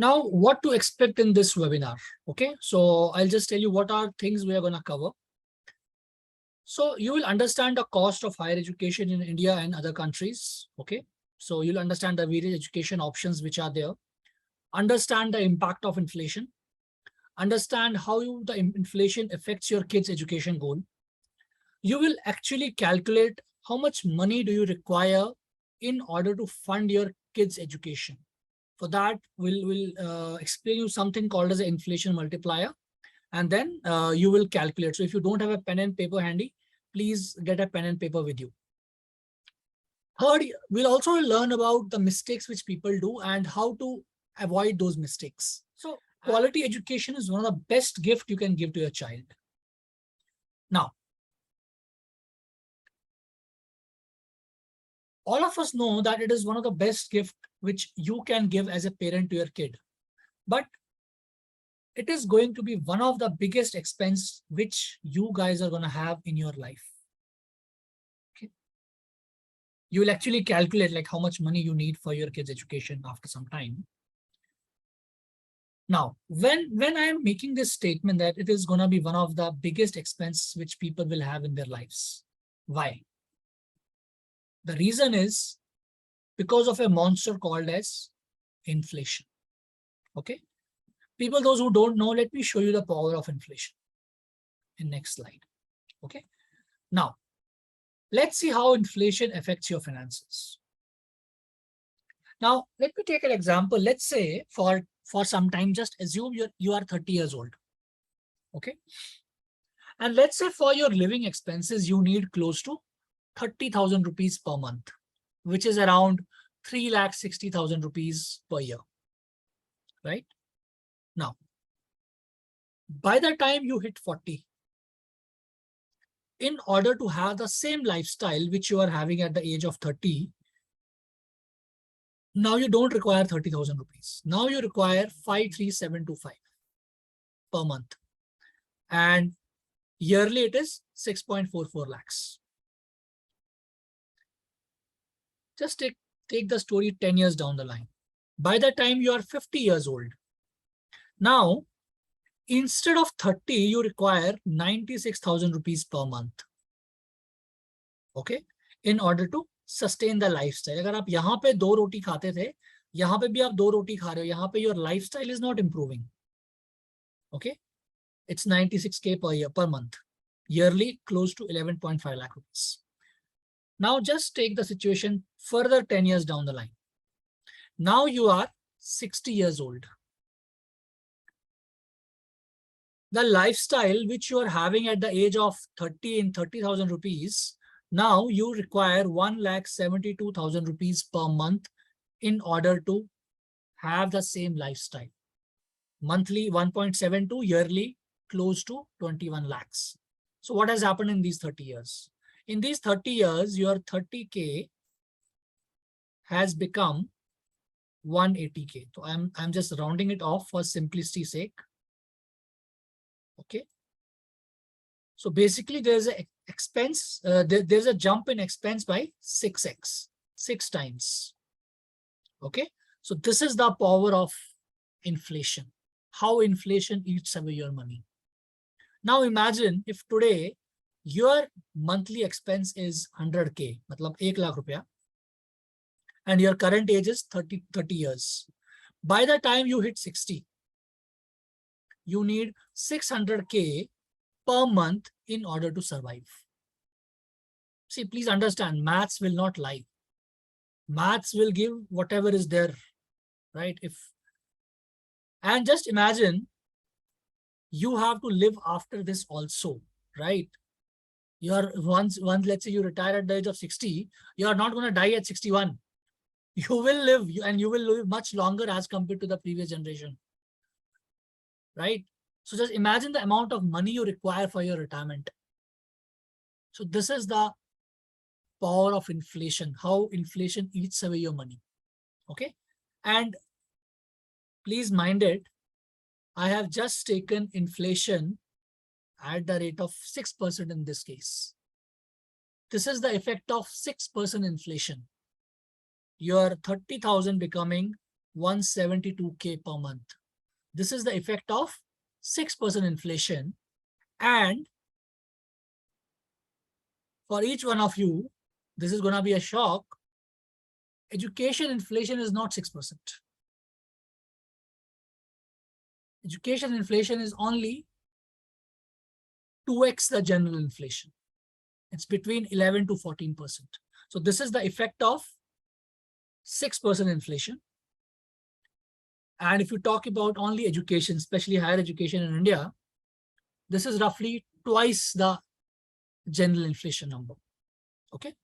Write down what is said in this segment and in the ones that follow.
Now, what to expect in this webinar? Okay, so I'll just tell you what are things we are going to cover. So you will understand the cost of higher education in India and other countries. Okay, so you'll understand the various education options which are there. Understand the impact of inflation. Understand how the inflation affects your kids' education goal. You will actually calculate how much money do you require in order to fund your kids' education. For that, we'll explain you something called as an inflation multiplier, and then you will calculate. So if you don't have a pen and paper handy, please get a pen and paper with you. Third, we'll also learn about the mistakes which people do and how to avoid those mistakes. So quality education is one of the best gifts you can give to your child. Now, all of us know that it is one of the best gifts which you can give as a parent to your kid. But it is going to be one of the biggest expense which you guys are going to have in your life. Okay. You will actually calculate like how much money you need for your kids' education after some time. Now, when I am making this statement that it is going to be one of the biggest expense which people will have in their lives, why? The reason is because of a monster called as inflation. Okay. People, those who don't know, let me show you the power of inflation in next slide. Okay. Now, let's see how inflation affects your finances. Now, let me take an example. Let's say for some time, just assume you are 30 years old. Okay. And let's say for your living expenses, you need close to 30,000 rupees per month, which is around 3,60,000 rupees per year. Right? Now, by the time you hit 40, in order to have the same lifestyle which you are having at the age of 30, now you don't require 30,000 rupees. Now you require 53725 per month. And yearly it is 6.44 lakhs. Just take the story 10 years down the line. By the time you are 50 years old, now instead of 30, you require 96,000 rupees per month. Okay, in order to sustain the lifestyle. अगर आप यहाँ पे 2 रोटी खाते थे, यहाँ पे भी आप 2 रोटी खा रहे हो, यहाँ पे your lifestyle is not improving. Okay, it's 96K per year, per month, yearly close to 11.5 lakh rupees. Now just take the situation further 10 years down the line. Now you are 60 years old. The lifestyle which you are having at the age of 30 in 30,000 rupees, now you require 1,72,000 rupees per month in order to have the same lifestyle. Monthly 1.72, yearly close to 21 lakhs. So what has happened in these 30 years? In these 30 years, your 30K has become 180K. So I'm just rounding it off for simplicity's sake. Okay. So basically there's an expense, there's a jump in expense by 6x, 6 times. Okay. So this is the power of inflation, how inflation eats away your money. Now imagine if today your monthly expense is 100K, matlab 1 lakh rupiya, and your current age is 30 years. By the time you hit 60, you need 600K per month in order to survive. See, please understand, maths will not lie. Maths will give whatever is there, right? And just imagine you have to live after this also, right? You are once let's say you retire at the age of 60, you are not going to die at 61. You will live, and you will live much longer as compared to the previous generation, right? So just imagine the amount of money you require for your retirement. So this is the power of inflation, how inflation eats away your money. Okay. And please mind it, I have just taken inflation at the rate of 6% in this case. This is the effect of 6% inflation. Your 30,000 becoming 172K per month. This is the effect of 6% inflation. And for each one of you, this is going to be a shock. Education inflation is not 6%. Education inflation is only 2x the general inflation. It's between 11 to 14%. So this is the effect of 6% inflation. And if you talk about only education, especially higher education in India, this is roughly twice the general inflation number. Okay,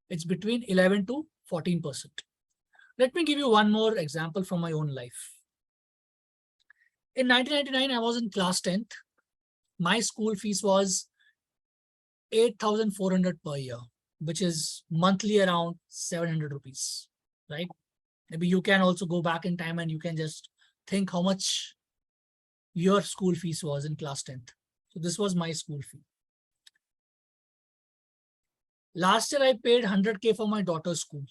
it's between 11 to 14%. Let me give you one more example from my own life. In 1999, I was in class 10th. My school fees was 8,400 per year, which is monthly around 700 rupees, right? Maybe you can also go back in time and you can just think how much your school fees was in class 10th. So this was my school fee. Last year, I paid 100K for my daughter's school.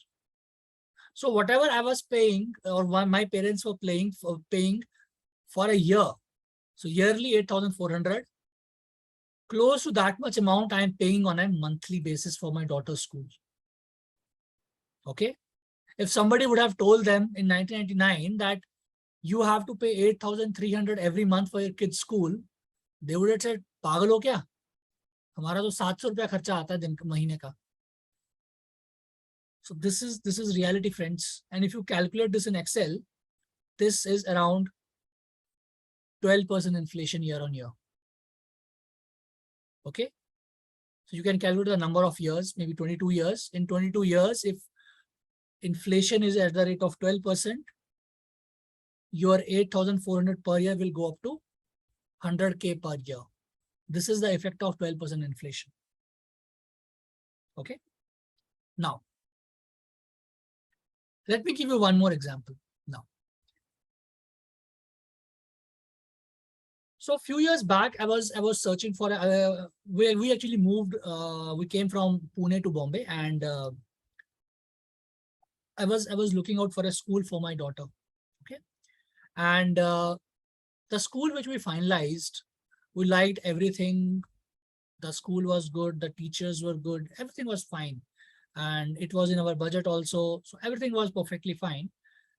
So whatever I was paying, or my parents were paying for a year, so yearly 8,400, close to that much amount I am paying on a monthly basis for my daughter's school. Okay, if somebody would have told them in 1999 that you have to pay 8,300 every month for your kid's school, they would have said, पागल हो क्या? हमारा तो 700 रुपया खर्चा आता है दिन महीने का. So this is reality, friends. And if you calculate this in Excel, this is around 12% inflation year on year. Okay, so you can calculate the number of years, maybe 22 years. In 22 years, if inflation is at the rate of 12%, your 8,400 per year will go up to 100K per year. This is the effect of 12% inflation. Okay, now let me give you one more example now. So a few years back, I was searching for we actually moved. We came from Pune to Bombay, and I was looking out for a school for my daughter. Okay, and the school which we finalized, we liked everything. The school was good. The teachers were good. Everything was fine, and it was in our budget also. So everything was perfectly fine.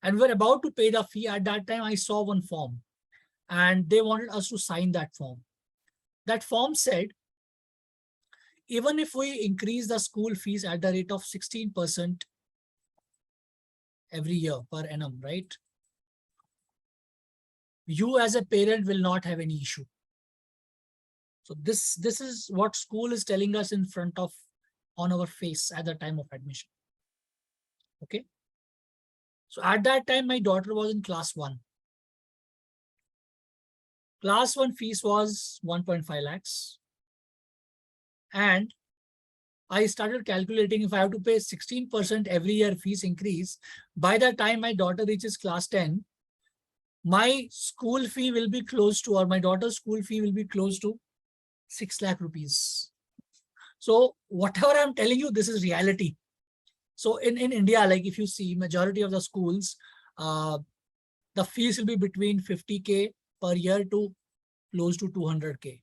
And we were about to pay the fee. At that time, I saw one form, and they wanted us to sign that form. That form said, even if we increase the school fees at the rate of 16% every year per annum, right? You as a parent will not have any issue. So this is what school is telling us in front of, on our face at the time of admission. Okay. So at that time, my daughter was in class 1. Class 1 fees was 1.5 lakhs. And I started calculating, if I have to pay 16% every year fees increase, by the time my daughter reaches class 10, my school fee will be close to, or my daughter's school fee will be close to 6 lakh rupees. So whatever I'm telling you, this is reality. So in India, like if you see majority of the schools, the fees will be between 50K per year to close to 200K,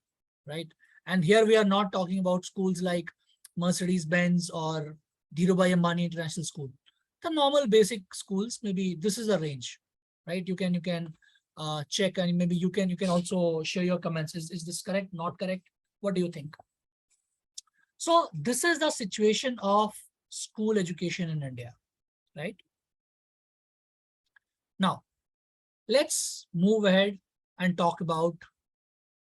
right? And here we are not talking about schools like Mercedes-Benz or Dhirubhai Ambani International School. The normal basic schools, maybe this is the range, right? You can check, and maybe you can also share your comments. Is this correct? Not correct? What do you think? So this is the situation of school education in India, right? Now, let's move ahead and talk about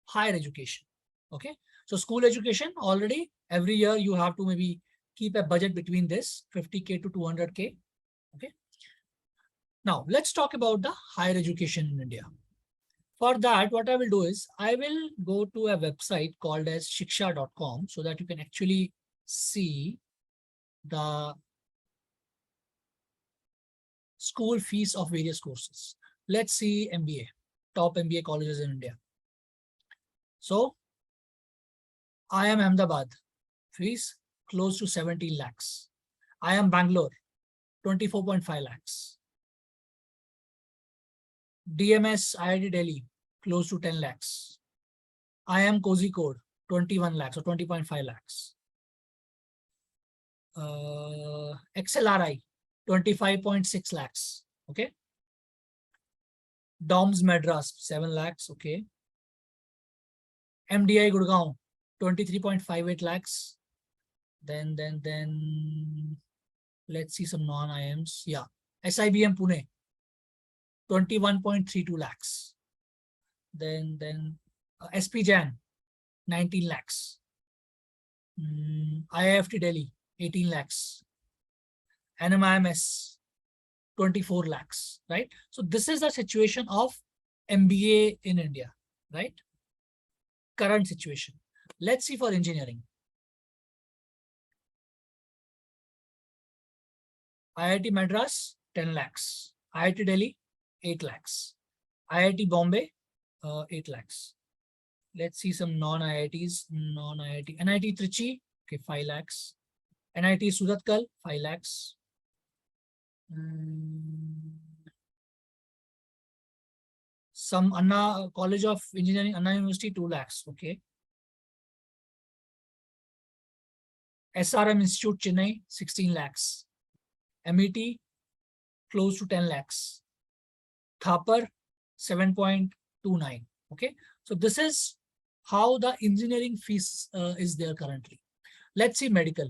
higher education. Okay, so school education, already every year you have to maybe keep a budget between this 50K to 200K. Okay, now let's talk about the higher education in India. For that, what I will do is I will go to a website called as shiksha.com, so that you can actually see the school fees of various courses. Let's see MBA, top MBA colleges in India. So IIM Ahmedabad, fees close to 17 lakhs. IIM Bangalore, 24.5 lakhs. DMS IIT Delhi, close to 10 lakhs. IIM Kozhikode, 21 lakhs or 20.5 lakhs. XLRI, 25.6 lakhs. Okay. DOMS Madras, 7 lakhs. Okay. MDI Gurgaon, 23.58 lakhs. Then let's see some non-IIMs. Yeah. SIBM Pune, 21.32 lakhs. Then SP Jan, 19 lakhs. IIFT Delhi, 18 lakhs. NMIMS, 24 lakhs, right? So this is the situation of MBA in India, right? Current situation. Let's see for engineering. IIT Madras, 10 lakhs. IIT Delhi, 8 lakhs. IIT Bombay, 8 lakhs. Let's see some non-IITs, non-IIT. NIT Trichy, okay, 5 lakhs. NIT Surathkal, 5 lakhs. Some Anna College of Engineering, Anna University, 2 lakhs, okay. SRM Institute, Chennai, 16 lakhs. MET, close to 10 lakhs. Thapar, 7.29, okay. So this is how the engineering fees is there currently. Let's see medical.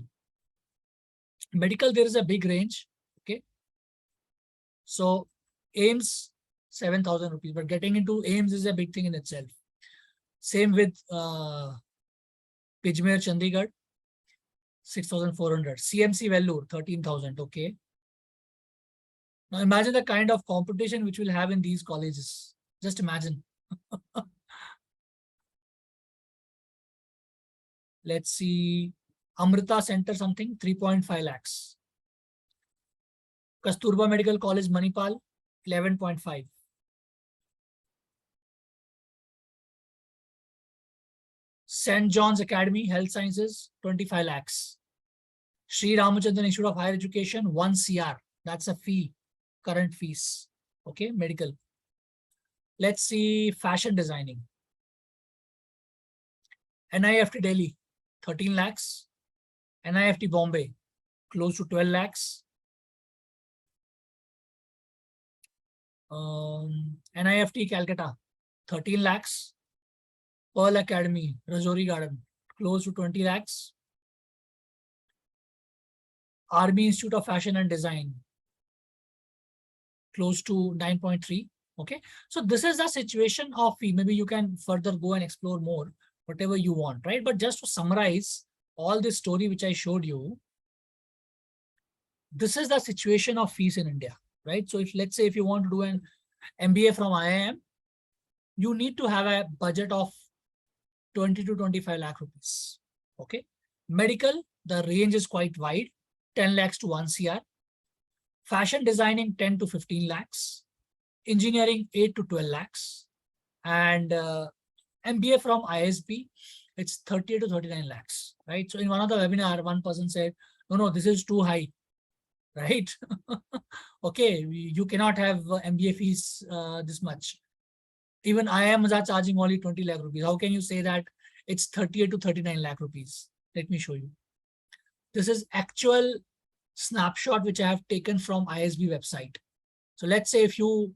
Medical, there is a big range, okay. So AIMS, 7,000 rupees, but getting into AIMS is a big thing in itself. Same with Bijmer Chandigarh, 6,400. CMC Vellore, 13,000, okay. Now imagine the kind of competition which we'll have in these colleges. Just imagine. Let's see, Amrita Center something, 3.5 lakhs. Kasturba Medical College, Manipal, 11.5. St. John's Academy, Health Sciences, 25 lakhs. Sri Ramachandran Institute of Higher Education, 1 CR. That's a fee, current fees. Okay, medical. Let's see fashion designing. NIFT Delhi, 13 lakhs. NIFT Bombay, close to 12 lakhs. NIFT Calcutta, 13 lakhs. Pearl Academy, Rajouri Garden, close to 20 lakhs. Army Institute of Fashion and Design, close to 9.3. Okay, so this is the situation of fee. Maybe you can further go and explore more, whatever you want, right? But just to summarize all this story which I showed you, this is the situation of fees in India, right? So if let's say if you want to do an MBA from IIM, you need to have a budget of 20 to 25 lakh rupees. Okay. Medical, the range is quite wide, 10 lakhs to 1 CR. Fashion designing, 10 to 15 lakhs. Engineering, 8 to 12 lakhs. And MBA from ISB, it's 30 to 39 lakhs, right? So in one of the webinar, one person said, no, this is too high, right? Okay, you cannot have MBA fees this much. Even IIMs are charging only 20 lakh rupees. How can you say that it's 38 to 39 lakh rupees? Let me show you. This is actual snapshot which I have taken from ISB website. So let's say if you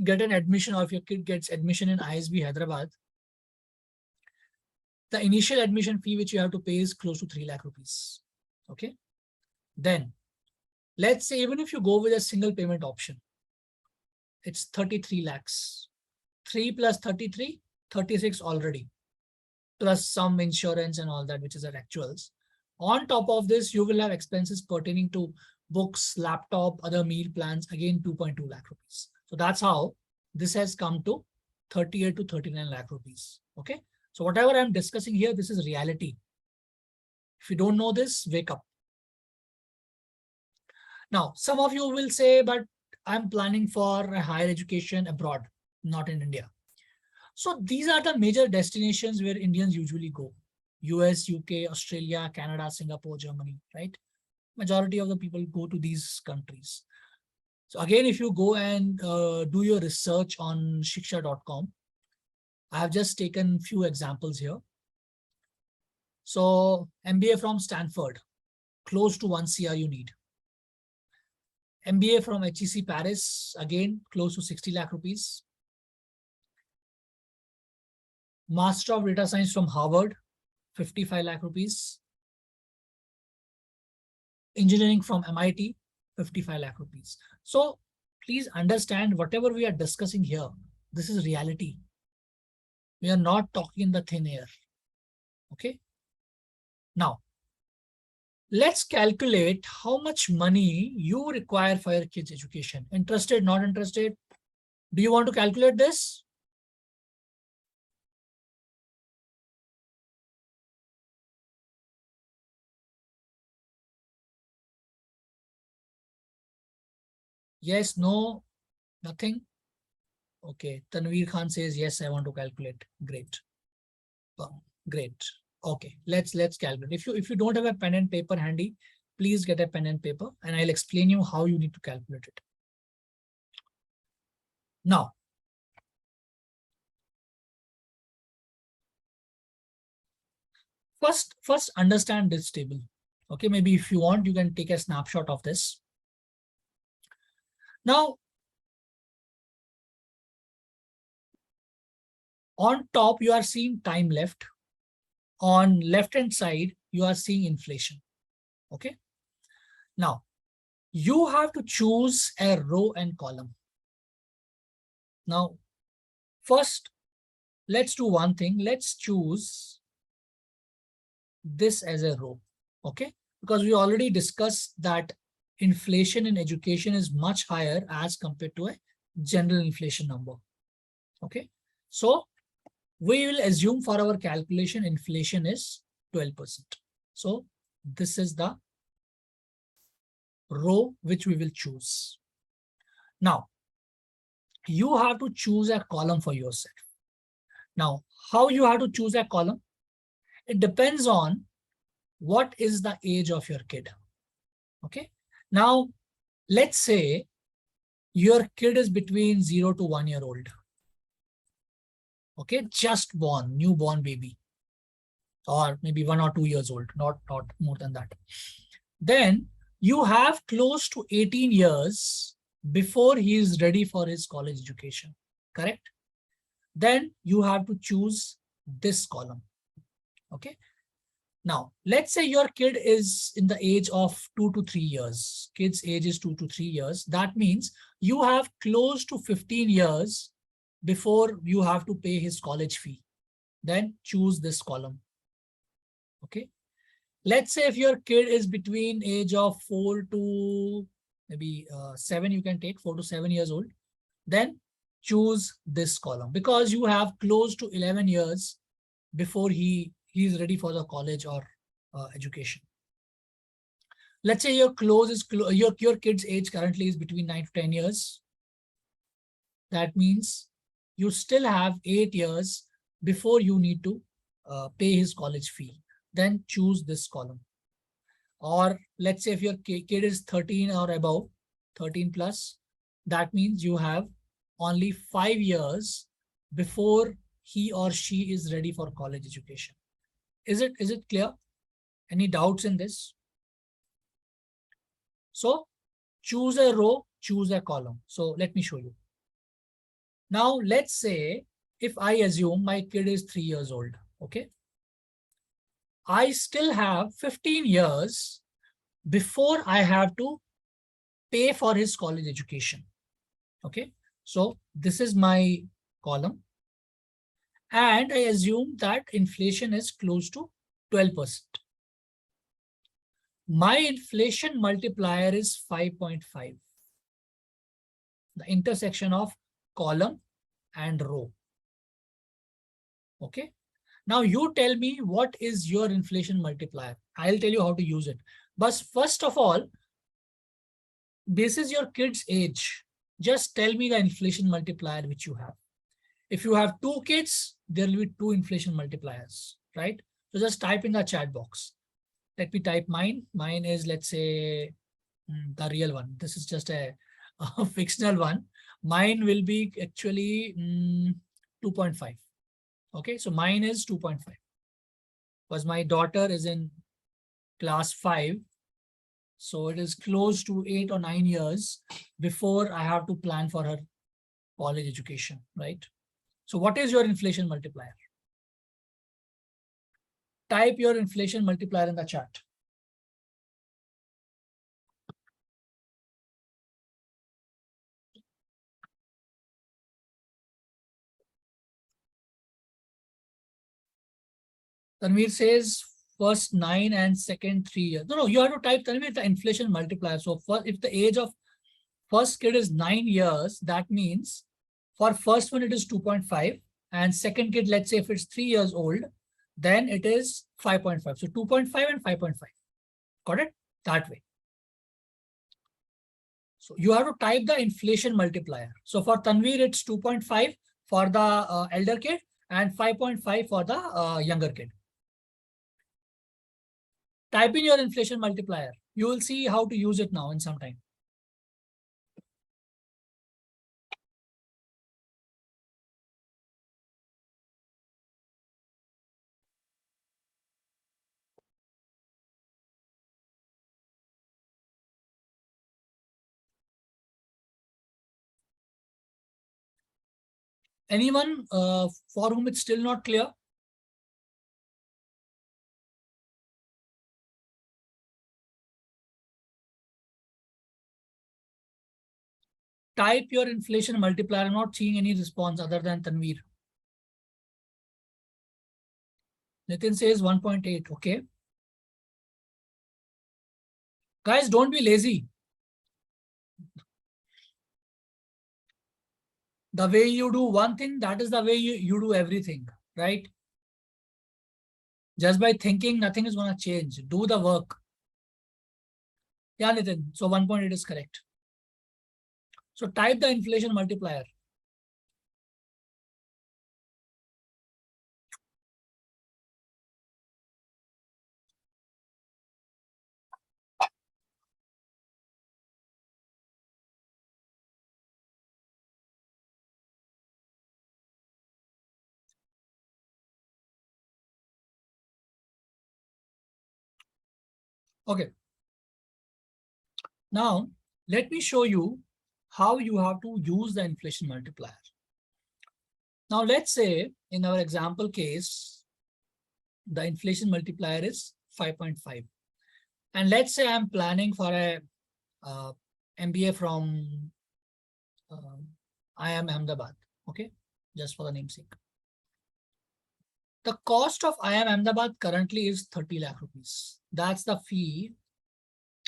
get an admission or if your kid gets admission in ISB Hyderabad, the initial admission fee which you have to pay is close to 3 lakh rupees. Okay. Then let's say even if you go with a single payment option, it's 33 lakhs. 3 plus 33, 36 already. Plus some insurance and all that, which is at actuals. On top of this, you will have expenses pertaining to books, laptop, other meal plans, again 2.2 lakh rupees. So that's how this has come to 38 to 39 lakh rupees. Okay. So whatever I'm discussing here, this is reality. If you don't know this, wake up. Now, some of you will say, but I'm planning for a higher education abroad, not in India. So these are the major destinations where Indians usually go. US, UK, Australia, Canada, Singapore, Germany, right? Majority of the people go to these countries. So again, if you go and do your research on shiksha.com, I have just taken few examples here. So MBA from Stanford, close to 1 CR you need. MBA from HEC Paris, again, close to 60 lakh rupees. Master of Data Science from Harvard, 55 lakh rupees. Engineering from MIT, 55 lakh rupees. So please understand whatever we are discussing here, this is reality. We are not talking in the thin air. Okay. Now, let's calculate how much money you require for your kids' education. Interested, not interested? Do you want to calculate this? Yes, no, nothing. Okay, Tanveer Khan says, yes, I want to calculate. Great. Great. Okay, let's calculate. If you don't have a pen and paper handy, please get a pen and paper and I'll explain you how you need to calculate it. Now, first understand this table. Okay, maybe if you want, you can take a snapshot of this. Now, on top, you are seeing time left. On left-hand side, you are seeing inflation. Okay. Now, you have to choose a row and column. Now, first, let's do one thing. Let's choose this as a row. Okay. Because we already discussed that inflation in education is much higher as compared to a general inflation number. Okay. So we will assume for our calculation, inflation is 12%. So this is the row which we will choose. Now, you have to choose a column for yourself. Now, how you have to choose a column? It depends on what is the age of your kid. Okay. Now, let's say your kid is between 0 to 1 year old. Okay, just born, newborn baby, or maybe 1 or 2 years old, not more than that. Then you have close to 18 years before he is ready for his college education, correct? Then you have to choose this column. Okay. Now, let's say your kid is in the age of 2 to 3 years. Kid's age is 2 to 3 years. That means you have close to 15 years before you have to pay his college fee. Then choose this column. Okay. Let's say if your kid is between age of 4 to maybe 7, you can take 4 to 7 years old. Then choose this column because you have close to 11 years before he is ready for the college or education. Let's say your your kid's age currently is between 9 to 10 years. That means you still have 8 years before you need to pay his college fee. Then choose this column. Or let's say if your kid is 13 or above, 13 plus, that means you have only 5 years before he or she is ready for college education. Is it clear? Any doubts in this? So choose a row, choose a column. So let me show you. Now let's say if I assume my kid is 3 years old, okay? I still have 15 years before I have to pay for his college education. Okay, so this is my column. And I assume that inflation is close to 12%. My inflation multiplier is 5.5. The intersection of column and row. Okay. Now you tell me what is your inflation multiplier. I'll tell you how to use it. But first of all, this is your kid's age. Just tell me the inflation multiplier which you have. If you have 2 kids, there will be 2 inflation multipliers, right? So just type in the chat box. Let me type mine. Mine is, let's say, the real one. This is just a a fictional one. Mine will be actually 2.5. Okay, so mine is 2.5 because my daughter is in class 5. So it is close to 8 or 9 years before I have to plan for her college education, right? So what is your inflation multiplier? Type your inflation multiplier in the chat. Tanveer says first 9 and second 3 years. No, you have to type, Tanveer, the inflation multiplier. So first, if the age of first kid is 9 years, that means for first one it is 2.5, and second kid, let's say if it's 3 years old, then it is 5.5. So 2.5 and 5.5. Got it? That way. So you have to type the inflation multiplier. So for Tanveer, it's 2.5 for the elder kid and 5.5 for the younger kid. Type in your inflation multiplier. You will see how to use it now in some time. Anyone for whom it's still not clear? Type your inflation multiplier. I'm not seeing any response other than Tanveer. Nitin says 1.8. Okay. Guys, don't be lazy. The way you do one thing, that is the way you do everything, right? Just by thinking, nothing is going to change. Do the work. Yeah, Nitin. So 1.8 is correct. So type the inflation multiplier. Okay. Now, let me show you how you have to use the inflation multiplier. Now, let's say in our example case, the inflation multiplier is 5.5. And let's say I'm planning for a MBA from IIM Ahmedabad, okay, just for the namesake. The cost of IIM Ahmedabad currently is 30 lakh rupees. That's the fee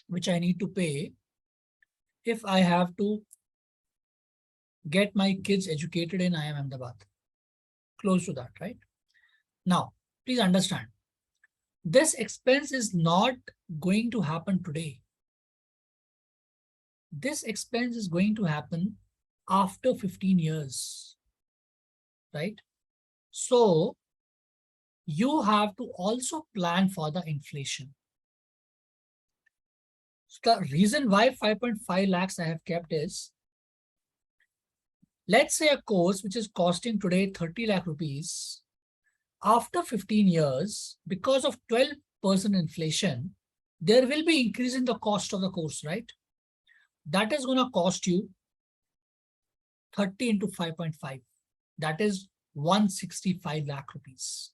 which I need to pay if I have to get my kids educated in IIM Ahmedabad. Close to that, right? Now, please understand, this expense is not going to happen today. This expense is going to happen after 15 years, right? So you have to also plan for the inflation. So the reason why 5.5 lakhs I have kept is, let's say a course which is costing today 30 lakh rupees, after 15 years, because of 12% inflation, there will be increase in the cost of the course, right? That is going to cost you 30 into 5.5. That is 165 lakh rupees.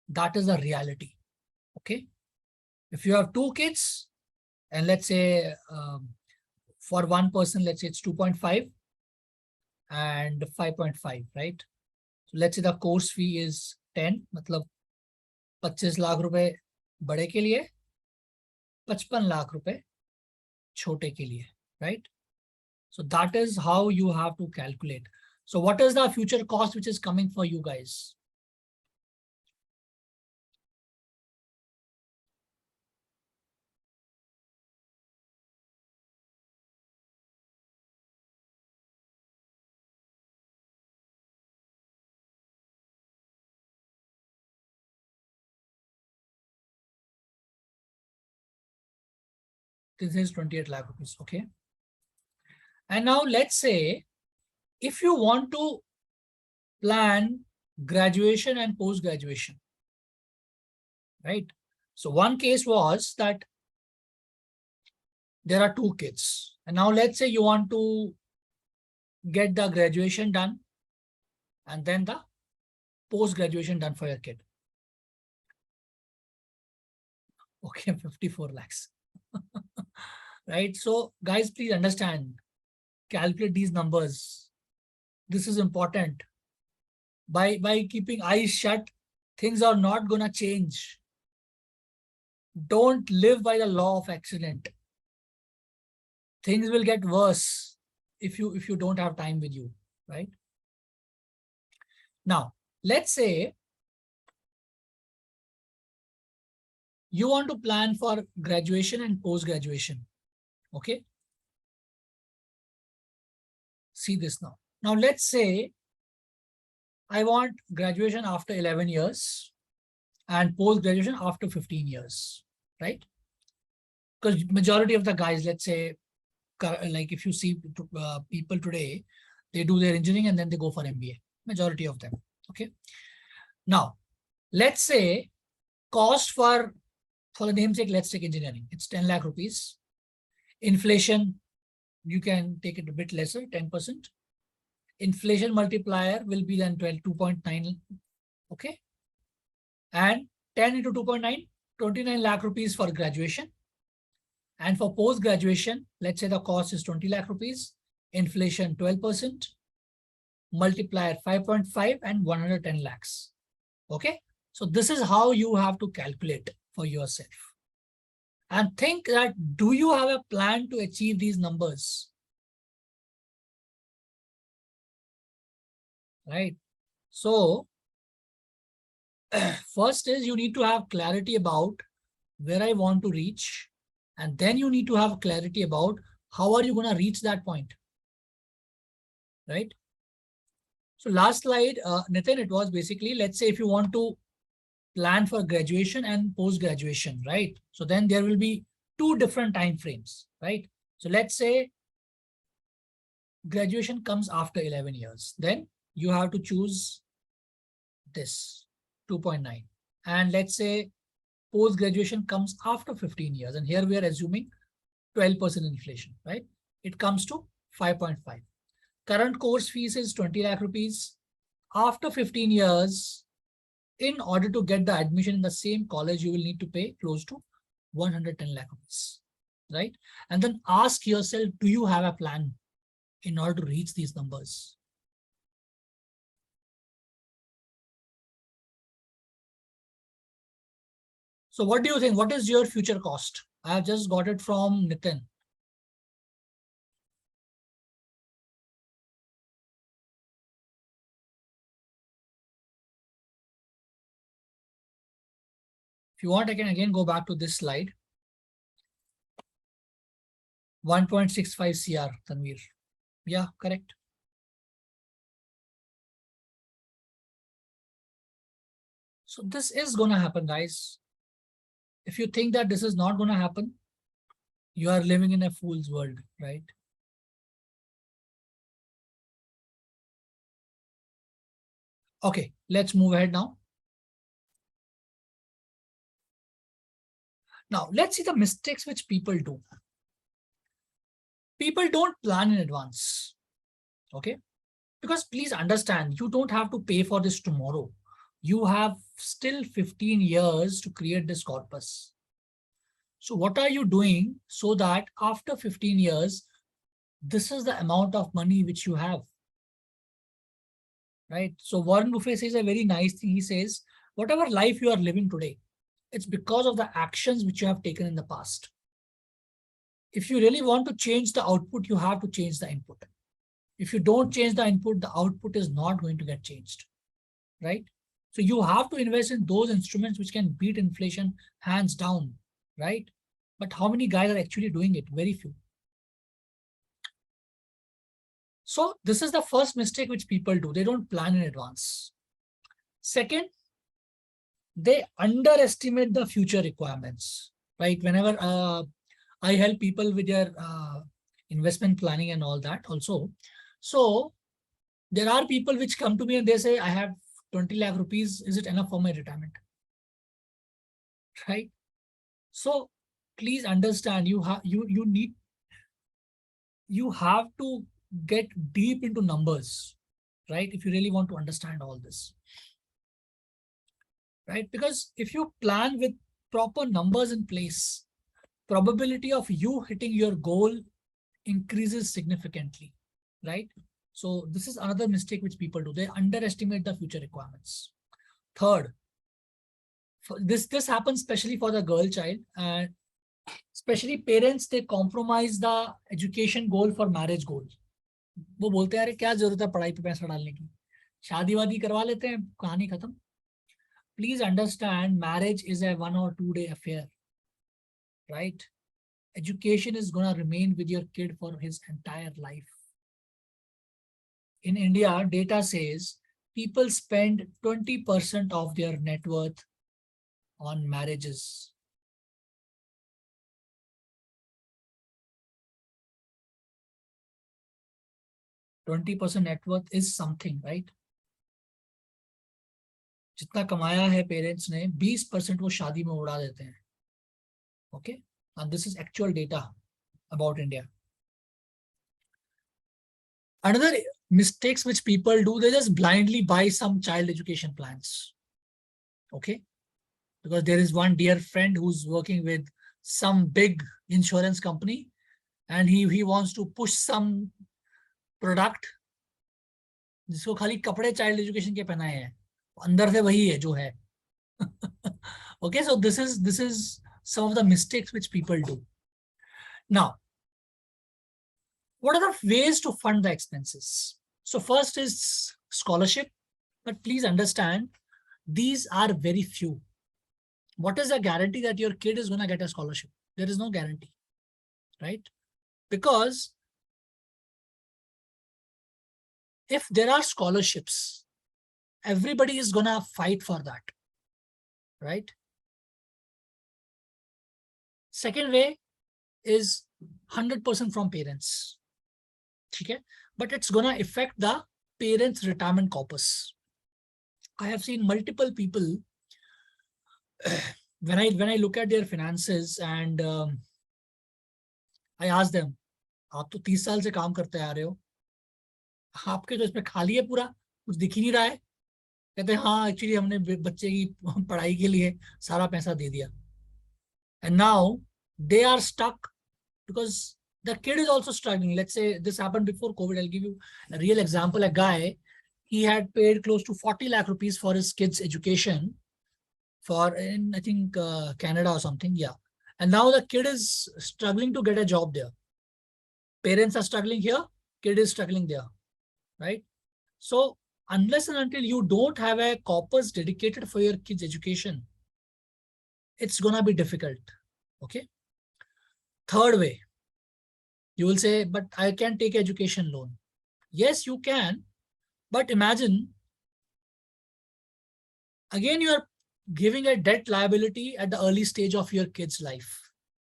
That is the reality. Okay. If you have two kids, and let's say for one person, let's say it's 2.5 and 5.5, right? So let's say the course fee is 10, मतलब 25 लाख रुपए बड़े के लिए, 55 लाख रुपए छोटे के लिए, right? So that is how you have to calculate. So what is the future cost which is coming for you guys? This is 28 lakh rupees. Okay. And now let's say if you want to plan graduation and post-graduation, right? So one case was that there are two kids. And now let's say you want to get the graduation done and then the post-graduation done for your kid. Okay, 54 lakhs. Right? So guys, please understand, calculate these numbers. This is important. By keeping eyes shut, things are not gonna change. Don't live by the law of accident. Things will get worse if you don't have time with you, right? Now, let's say you want to plan for graduation and post-graduation. Okay. See this now. Now, let's say I want graduation after 11 years and post-graduation after 15 years, right? Because majority of the guys, let's say, like if you see people today, they do their engineering and then they go for MBA, majority of them. Okay. Now, let's say cost for the namesake, let's take engineering. It's 10 lakh rupees. Inflation, you can take it a bit lesser, 10%. Inflation multiplier will be then 2.9. Okay. And 10 into 2.9, 29 lakh rupees for graduation. And for post-graduation, let's say the cost is 20 lakh rupees, inflation 12%, multiplier 5.5 and 110 lakhs. Okay. So this is how you have to calculate for yourself. And think that, do you have a plan to achieve these numbers? Right. So first is you need to have clarity about where I want to reach. And then you need to have clarity about how are you going to reach that point. Right. So last slide, Nitin, it was basically, let's say if you want to plan for graduation and post-graduation, right? So then there will be two different time frames, right? So let's say graduation comes after 11 years. Then you have to choose this 2.9. And let's say post-graduation comes after 15 years. And here we are assuming 12% inflation, right? It comes to 5.5. Current course fees is 20 lakh rupees. After 15 years, in order to get the admission in the same college, you will need to pay close to 110 lakh rupees, right? And then ask yourself, do you have a plan in order to reach these numbers? So what do you think? What is your future cost? I have just got it from Nitin. If you want, I can again go back to this slide. 1.65 CR, Tanvir. Yeah, correct. So this is going to happen, guys. If you think that this is not going to happen, you are living in a fool's world, right? Okay, let's move ahead now. Now, let's see the mistakes which people do. People don't plan in advance, okay? Because please understand, you don't have to pay for this tomorrow. You have still 15 years to create this corpus. So what are you doing so that after 15 years, this is the amount of money which you have, right? So Warren Buffett says a very nice thing. He says, whatever life you are living today, it's because of the actions which you have taken in the past. If you really want to change the output, you have to change the input. If you don't change the input, the output is not going to get changed, right? So you have to invest in those instruments which can beat inflation hands down, right? But how many guys are actually doing it? Very few. So this is the first mistake which people do. They don't plan in advance. Second, they underestimate the future requirements, right? Whenever I help people with their investment planning and all that also. So there are people which come to me and they say, I have 20 lakh rupees. Is it enough for my retirement? Right? So please understand, you have to get deep into numbers, right? If you really want to understand all this, right? Because if you plan with proper numbers in place, probability of you hitting your goal increases significantly, right? So this is another mistake which people do. They underestimate the future requirements. Third, this happens especially for the girl child, and especially parents, they compromise the education goal for marriage goal. वो बोलते हैं अरे क्या जरूरत है पढ़ाई पे पैसा डालने की, शादी वादी करवा लेते हैं, कहानी खत्म. Please understand, marriage is a 1 or 2 day affair, right? Education is going to remain with your kid for his entire life. In India, data says people spend 20% of their net worth on marriages. %20 net worth is something, right? जितना कमाया है parents ने, 20% वो शादी में उड़ा देते हैं. Okay, and this is actual data about India. Another mistakes which people do, they just blindly buy some child education plans. Okay, because there is one dear friend who's working with some big insurance company, and he wants to push some product जिसको खाली कपड़े child education के पहनाए हैं, अंदर से वही है जो है. Okay, so this is some of the mistakes which people do. Now, what are the ways to fund the expenses? So first is scholarship, but please understand, these are very few. What is the guarantee that your kid is going to get a scholarship? There is no guarantee, right? Because if there are scholarships, everybody is going to fight for that, right? Second way is 100% from parents. Okay? But it's going to affect the parents' retirement corpus. I have seen multiple people, when I look at their finances and I ask them, आप तो 30 साल से काम करते आ रहे हो, आपके तो इसमें खाली है पूरा, कुछ दिख ही नहीं रहा है. कहते हैं हाँ एक्चुअली हमने बच्चे की पढ़ाई के लिए सारा पैसा दे दिया. And now they are stuck because the kid is also struggling. Let's say this happened before COVID. I'll give you a real example. A guy, he had paid close to 40 lakh rupees for his kids' education for in, I think, Canada or something. Yeah. And now the kid is struggling to get a job there. Parents are struggling here, kid is struggling there, right? So unless and until you don't have a corpus dedicated for your kids' education, it's gonna be difficult. Okay. Third way, you will say, but I can take education loan. Yes, you can. But imagine, again, you are giving a debt liability at the early stage of your kid's life.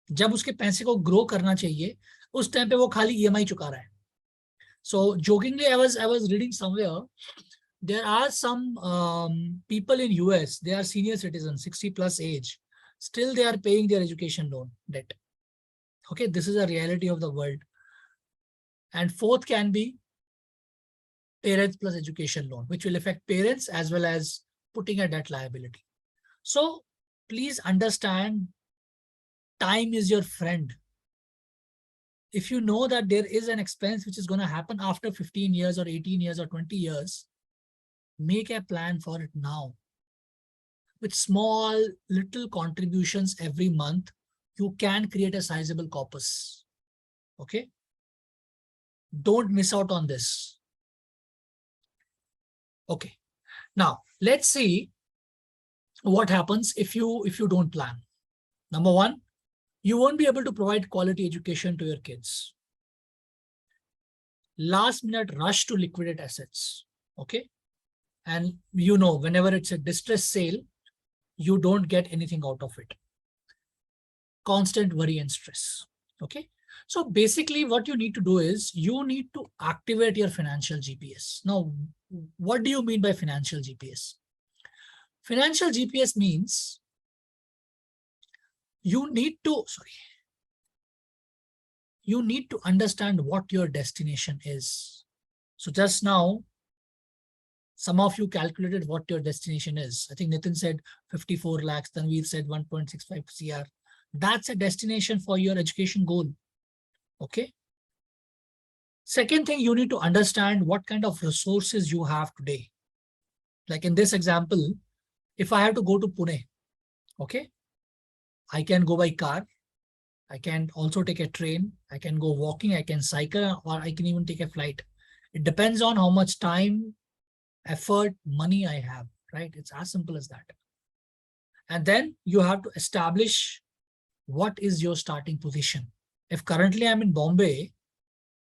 जब उसके पैसे को grow करना चाहिए, उस time पे वो खाली EMI चुका रहा है. So jokingly, I was reading somewhere, there are some people in US, they are senior citizens, 60 plus age, still they are paying their education loan debt. Okay, this is a reality of the world. And fourth can be parents plus education loan, which will affect parents as well as putting a debt liability. So please understand, time is your friend. If you know that there is an expense which is going to happen after 15 years or 18 years or 20 years, make a plan for it now. With small little contributions every month, you can create a sizable corpus. Okay. Don't miss out on this. Okay. Now let's see what happens if you don't plan. Number one, you won't be able to provide quality education to your kids. Last minute rush to liquidate assets. Okay. And you know, whenever it's a distress sale, you don't get anything out of it. Constant worry and stress. Okay. So basically what you need to do is you need to activate your financial GPS. Now, what do you mean by financial GPS? Financial GPS means you need to understand what your destination is. So just now, some of you calculated what your destination is. I think Nitin said 54 lakhs, Tanveer said 1.65 CR. That's a destination for your education goal. Okay. Second thing, you need to understand what kind of resources you have today. Like in this example, if I have to go to Pune, okay, I can go by car. I can also take a train. I can go walking. I can cycle, or I can even take a flight. It depends on how much time, effort, money I have, right? It's as simple as that. And then you have to establish what is your starting position. If currently I'm in Bombay,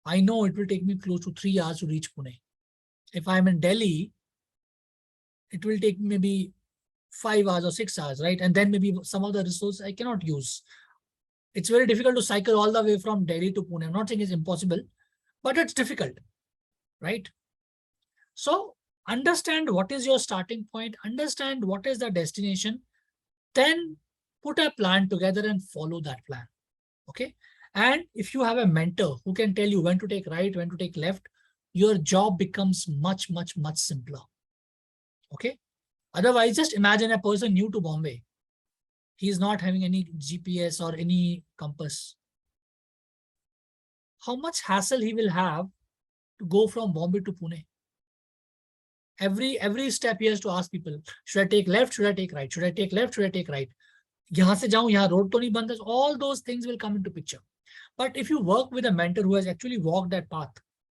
I know it will take me close to 3 hours to reach Pune. If I'm in Delhi, it will take maybe 5 hours or 6 hours, right? And then maybe some of the resources I cannot use. It's very difficult to cycle all the way from Delhi to Pune. I'm not saying it's impossible, but it's difficult, right? So understand what is your starting point, understand what is the destination, then put a plan together and follow that plan. Okay. And if you have a mentor who can tell you when to take right, when to take left, your job becomes much, much, much simpler. Okay. Otherwise, just imagine a person new to Bombay. He's not having any GPS or any compass. How much hassle he will have to go from Bombay to Pune? Every step he has to ask people, should I take left? Should I take right? Should I take left? Should I take right? Yahan se jaun, yahan road to nahi band hai. All those things will come into picture. But if you work with a mentor who has actually walked that path,